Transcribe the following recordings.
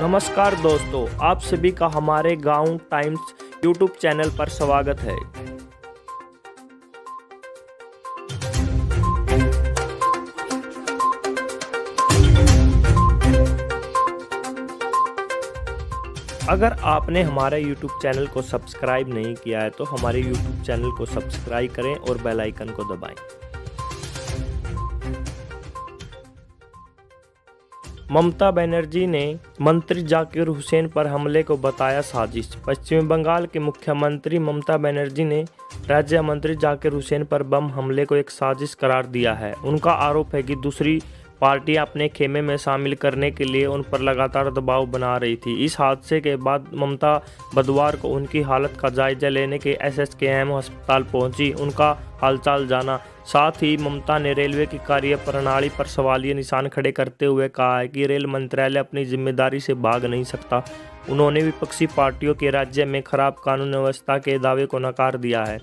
नमस्कार दोस्तों, आप सभी का हमारे गांव टाइम्स यूट्यूब चैनल पर स्वागत है। अगर आपने हमारे यूट्यूब चैनल को सब्सक्राइब नहीं किया है तो हमारे यूट्यूब चैनल को सब्सक्राइब करें और बेल आइकन को दबाएं। ममता बनर्जी ने मंत्री जाकिर हुसैन पर हमले को बताया साजिश। पश्चिम बंगाल के मुख्यमंत्री ममता बनर्जी ने राज्य मंत्री जाकिर हुसैन पर बम हमले को एक साजिश करार दिया है। उनका आरोप है कि दूसरी पार्टियां अपने खेमे में शामिल करने के लिए उन पर लगातार दबाव बना रही थी। इस हादसे के बाद ममता बुधवार को उनकी हालत का जायजा लेने के SSKM अस्पताल पहुंची, उनका हालचाल जाना। साथ ही ममता ने रेलवे की कार्यप्रणाली पर सवालिया निशान खड़े करते हुए कहा है कि रेल मंत्रालय अपनी जिम्मेदारी से भाग नहीं सकता। उन्होंने विपक्षी पार्टियों के राज्य में खराब कानून व्यवस्था के दावे को नकार दिया है।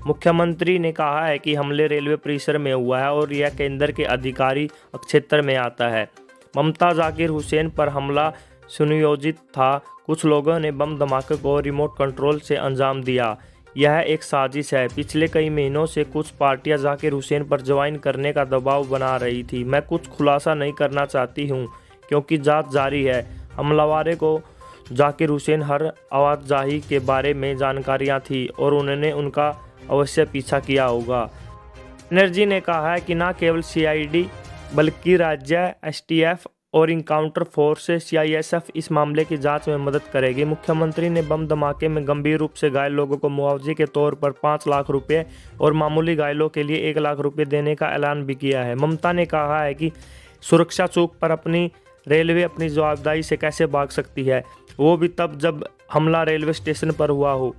मुख्यमंत्री ने कहा है कि हमले रेलवे परिसर में हुआ है और यह केंद्र के अधिकारी क्षेत्र में आता है। ममता जाकिर हुसैन पर हमला सुनियोजित था। कुछ लोगों ने बम धमाके को रिमोट कंट्रोल से अंजाम दिया। यह एक साजिश है। पिछले कई महीनों से कुछ पार्टियां जाकिर हुसैन पर ज्वाइन करने का दबाव बना रही थी। मैं कुछ खुलासा नहीं करना चाहती हूं क्योंकि जांच जारी है। हमलावरों को जाकिर हुसैन हर आवाजाही के बारे में जानकारियां थी और उन्होंने उनका अवश्य पीछा किया होगा। बनर्जी ने कहा है कि न केवल CID बल्कि राज्य STF और इनकाउंटर फोर्स CISF इस मामले की जांच में मदद करेगी। मुख्यमंत्री ने बम धमाके में गंभीर रूप से घायल लोगों को मुआवजे के तौर पर 5 लाख रुपए और मामूली घायलों के लिए 1 लाख रुपए देने का ऐलान भी किया है। ममता ने कहा है कि सुरक्षा चूक पर रेलवे अपनी जवाबदारी से कैसे भाग सकती है, वो भी तब जब हमला रेलवे स्टेशन पर हुआ हो।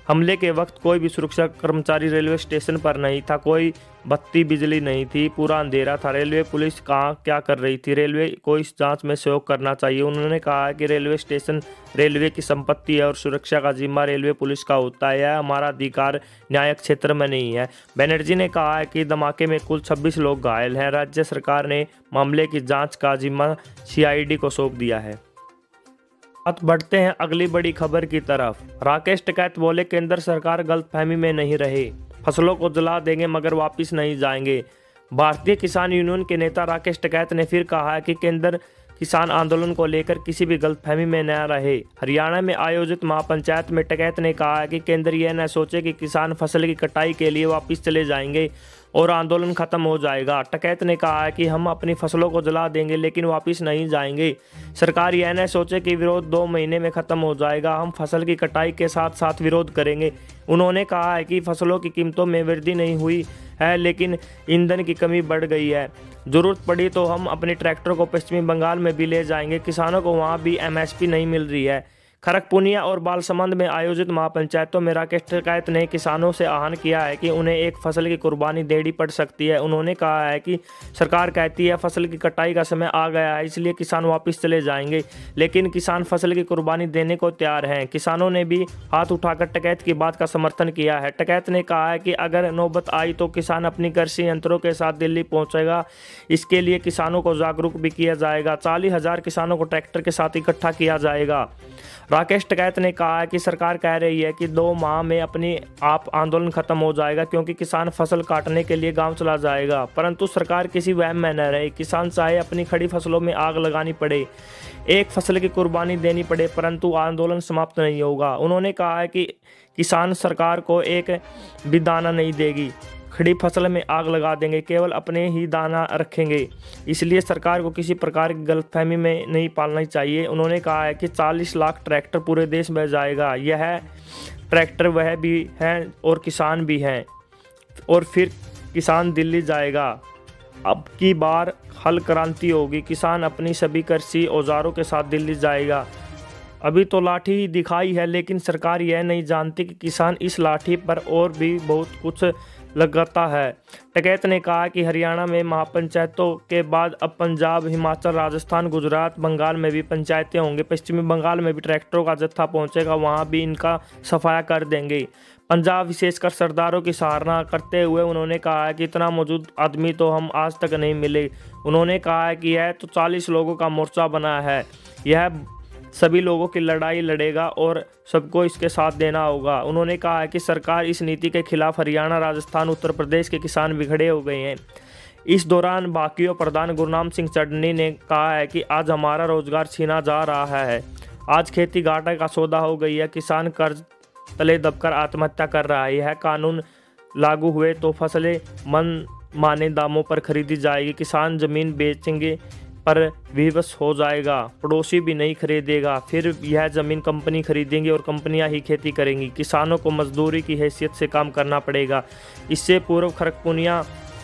हमले के वक्त कोई भी सुरक्षा कर्मचारी रेलवे स्टेशन पर नहीं था। कोई बत्ती बिजली नहीं थी, पूरा अंधेरा था। रेलवे पुलिस कहाँ क्या कर रही थी? रेलवे को इस जांच में सहयोग करना चाहिए। उन्होंने कहा कि रेलवे स्टेशन रेलवे की संपत्ति है और सुरक्षा का जिम्मा रेलवे पुलिस का होता है। यह हमारा अधिकार न्यायिक क्षेत्र में नहीं है। बनर्जी ने कहा है कि धमाके में कुल 26 लोग घायल हैं। राज्य सरकार ने मामले की जाँच का जिम्मा CID को सौंप दिया है। बात बढ़ते हैं अगली बड़ी खबर की तरफ। राकेश टिकैत बोले, केंद्र सरकार गलतफहमी में नहीं रहे, फसलों को जला देंगे मगर वापस नहीं जाएंगे। भारतीय किसान यूनियन के नेता राकेश टिकैत ने फिर कहा है कि केंद्र किसान आंदोलन को लेकर किसी भी गलतफहमी में न रहे। हरियाणा में आयोजित महापंचायत में टिकैत ने कहा है कि केंद्र यह न सोचे कि किसान फसल की कटाई के लिए वापस चले जाएंगे और आंदोलन खत्म हो जाएगा। टिकैत ने कहा है कि हम अपनी फसलों को जला देंगे लेकिन वापस नहीं जाएंगे। सरकार यह न सोचे कि विरोध 2 महीने में खत्म हो जाएगा। हम फसल की कटाई के साथ साथ विरोध करेंगे। उन्होंने कहा है कि फसलों की कीमतों में वृद्धि नहीं हुई है लेकिन ईंधन की कमी बढ़ गई है। जरूरत पड़ी तो हम अपने ट्रैक्टर को पश्चिमी बंगाल में भी ले जाएंगे। किसानों को वहाँ भी MSP नहीं मिल रही है। खड़गपुनिया और बालसमंद में आयोजित महापंचायतों में राकेश टिकैत ने किसानों से आह्वान किया है कि उन्हें एक फसल की कुर्बानी देनी पड़ सकती है। उन्होंने कहा है कि सरकार कहती है फसल की कटाई का समय आ गया है इसलिए किसान वापस चले जाएंगे, लेकिन किसान फसल की कुर्बानी देने को तैयार हैं। किसानों ने भी हाथ उठाकर टिकैत की बात का समर्थन किया है। टिकैत ने कहा है कि अगर नौबत आई तो किसान अपनी कृषि यंत्रों के साथ दिल्ली पहुंचेगा। इसके लिए किसानों को जागरूक भी किया जाएगा। 40,000 किसानों को ट्रैक्टर के साथ इकट्ठा किया जाएगा। राकेश टिकैत ने कहा है कि सरकार कह रही है कि 2 माह में अपने आप आंदोलन खत्म हो जाएगा क्योंकि किसान फसल काटने के लिए गांव चला जाएगा, परंतु सरकार किसी वहम में न रहे। किसान चाहे अपनी खड़ी फसलों में आग लगानी पड़े, एक फसल की कुर्बानी देनी पड़े, परंतु आंदोलन समाप्त नहीं होगा। उन्होंने कहा है कि किसान सरकार को एक भी दाना नहीं देगी, खड़ी फसल में आग लगा देंगे, केवल अपने ही दाना रखेंगे। इसलिए सरकार को किसी प्रकार की गलतफहमी में नहीं पालना चाहिए। उन्होंने कहा है कि 40 लाख ट्रैक्टर पूरे देश में जाएगा। यह ट्रैक्टर वह भी हैं और किसान भी हैं और फिर किसान दिल्ली जाएगा। अब की बार हल क्रांति होगी। किसान अपनी सभी कृषि औजारों के साथ दिल्ली जाएगा। अभी तो लाठी दिखाई है लेकिन सरकार यह नहीं जानती कि किसान इस लाठी पर और भी बहुत कुछ लगाता है। टिकैत ने कहा कि हरियाणा में महापंचायतों के बाद अब पंजाब, हिमाचल, राजस्थान, गुजरात, बंगाल में भी पंचायतें होंगी। पश्चिमी बंगाल में भी ट्रैक्टरों का जत्था पहुंचेगा, वहां भी इनका सफाया कर देंगे। पंजाब विशेषकर सरदारों की सराहना करते हुए उन्होंने कहा है कि इतना मौजूद आदमी तो हम आज तक नहीं मिले। उन्होंने कहा है कि यह तो 40 लोगों का मोर्चा बना है। यह सभी लोगों की लड़ाई लड़ेगा और सबको इसके साथ देना होगा। उन्होंने कहा है कि सरकार इस नीति के खिलाफ हरियाणा, राजस्थान, उत्तर प्रदेश के किसान बिखरे हो गए हैं। इस दौरान बाकियों प्रधान गुरनाम सिंह चन्नी ने कहा है कि आज हमारा रोजगार छीना जा रहा है। आज खेती घाटे का सौदा हो गई है। किसान कर्ज तले दबकर आत्महत्या कर रहा है। यह कानून लागू हुए तो फसलें मन माने दामों पर खरीदी जाएगी। किसान जमीन बेचेंगे पर विवश हो जाएगा, पड़ोसी भी नहीं खरीदेगा। फिर यह ज़मीन कंपनी खरीदेंगी और कंपनियां ही खेती करेंगी। किसानों को मजदूरी की हैसियत से काम करना पड़ेगा। इससे पूर्व खड़गपुनिया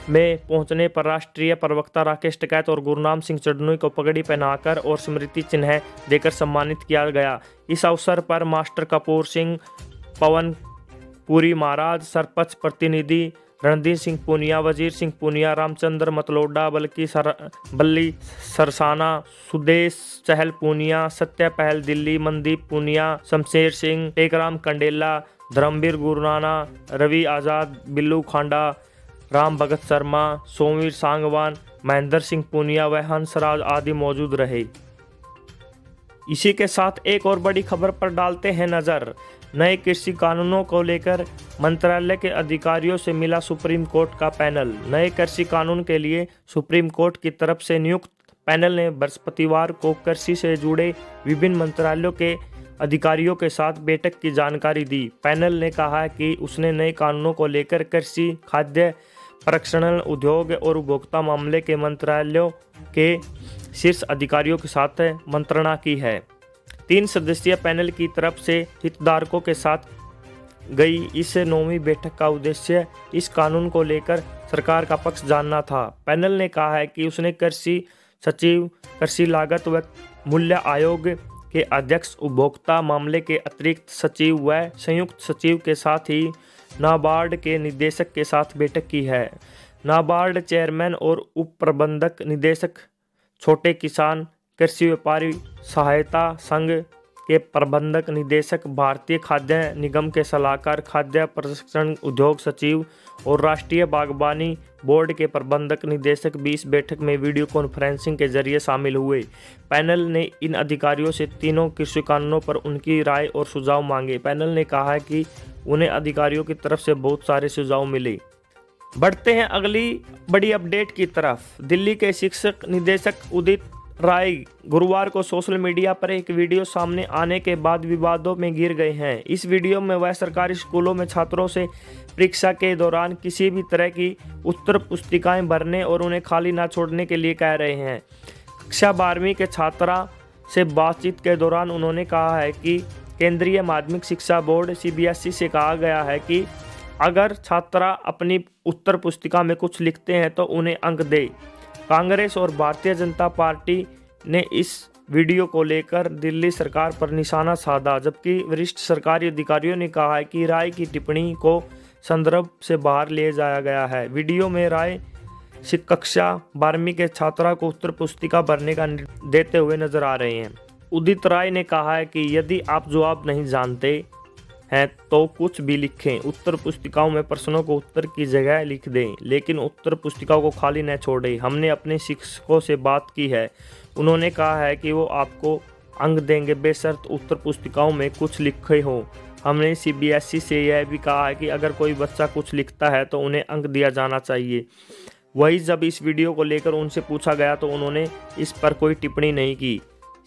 में पहुंचने पर राष्ट्रीय प्रवक्ता राकेश टिकैत और गुरनाम सिंह चन्नी को पगड़ी पहनाकर और स्मृति चिन्ह देकर सम्मानित किया गया। इस अवसर पर मास्टर कपूर सिंह, पवन पुरी महाराज, सरपंच प्रतिनिधि रणधीर सिंह पूनिया, वजीर सिंह पूनिया, रामचंद्र मतलोडा, बल्ली सरसाना, सुदेश चहल पूनिया, सत्य पहल दिल्ली, मनदीप पूनिया, शमशेर सिंह, टेकराम कंडेला, धर्मवीर गुरनाना, रवि आज़ाद, बिल्लू खांडा, राम भगत शर्मा, सोमवीर सांगवान, महेंद्र सिंह पूनिया व हंसराज आदि मौजूद रहे। इसी के साथ एक और बड़ी खबर पर डालते हैं नज़र। नए कृषि कानूनों को लेकर मंत्रालय के अधिकारियों से मिला सुप्रीम कोर्ट का पैनल। नए कृषि कानून के लिए सुप्रीम कोर्ट की तरफ से नियुक्त पैनल ने बृहस्पतिवार को कृषि से जुड़े विभिन्न मंत्रालयों के अधिकारियों के साथ बैठक की जानकारी दी। पैनल ने कहा कि उसने नए कानूनों को लेकर कृषि, खाद्य प्रसंस्करण, उद्योग और उपभोक्ता मामले के मंत्रालयों के शीर्ष अधिकारियों के साथ मंत्रणा की है। 3 सदस्यीय पैनल की तरफ से हितधारकों के साथ गई इस 9वीं बैठक का उद्देश्य इस कानून को लेकर सरकार का पक्ष जानना था। पैनल ने कहा है कि उसने कृषि सचिव, कृषि लागत व मूल्य आयोग के अध्यक्ष, उपभोक्ता मामले के अतिरिक्त सचिव व संयुक्त सचिव के साथ ही नाबार्ड के निदेशक के साथ बैठक की है। नाबार्ड चेयरमैन और उप प्रबंधक निदेशक, छोटे किसान कृषि व्यापारी सहायता संघ के प्रबंधक निदेशक, भारतीय खाद्य निगम के सलाहकार, खाद्य प्रसंस्करण उद्योग सचिव और राष्ट्रीय बागवानी बोर्ड के प्रबंधक निदेशक भी इस बैठक में वीडियो कॉन्फ्रेंसिंग के जरिए शामिल हुए। पैनल ने इन अधिकारियों से तीनों कृषि कानूनों पर उनकी राय और सुझाव मांगे। पैनल ने कहा है कि उन्हें अधिकारियों की तरफ से बहुत सारे सुझाव मिले। बढ़ते हैं अगली बड़ी अपडेट की तरफ। दिल्ली के शिक्षक निदेशक उदित राय गुरुवार को सोशल मीडिया पर एक वीडियो सामने आने के बाद विवादों में घिर गए हैं। इस वीडियो में वह सरकारी स्कूलों में छात्रों से परीक्षा के दौरान किसी भी तरह की उत्तर पुस्तिकाएं भरने और उन्हें खाली ना छोड़ने के लिए कह रहे हैं। कक्षा 12वीं के छात्रा से बातचीत के दौरान उन्होंने कहा है कि केंद्रीय माध्यमिक शिक्षा बोर्ड CBSE से कहा गया है कि अगर छात्रा अपनी उत्तर पुस्तिका में कुछ लिखते हैं तो उन्हें अंक दे। कांग्रेस और भारतीय जनता पार्टी ने इस वीडियो को लेकर दिल्ली सरकार पर निशाना साधा, जबकि वरिष्ठ सरकारी अधिकारियों ने कहा है कि राय की टिप्पणी को संदर्भ से बाहर ले जाया गया है। वीडियो में राय कक्षा 12वीं के छात्रा को उत्तर पुस्तिका भरने का देते हुए नजर आ रहे हैं। उदित राय ने कहा है कि यदि आप जवाब नहीं जानते हैं तो कुछ भी लिखें। उत्तर पुस्तिकाओं में प्रश्नों को उत्तर की जगह लिख दें, लेकिन उत्तर पुस्तिकाओं को खाली न छोड़ें। हमने अपने शिक्षकों से बात की है, उन्होंने कहा है कि वो आपको अंक देंगे बेशर्त उत्तर पुस्तिकाओं में कुछ लिखे हो। हमने CBSE से यह भी कहा है कि अगर कोई बच्चा कुछ लिखता है तो उन्हें अंक दिया जाना चाहिए। वही जब इस वीडियो को लेकर उनसे पूछा गया तो उन्होंने इस पर कोई टिप्पणी नहीं की।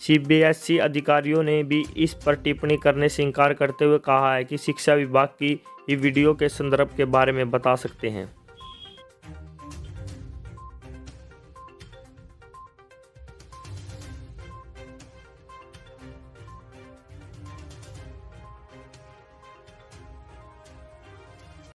CBSE अधिकारियों ने भी इस पर टिप्पणी करने से इनकार करते हुए कहा है कि शिक्षा विभाग की ये वीडियो के संदर्भ के बारे में बता सकते हैं।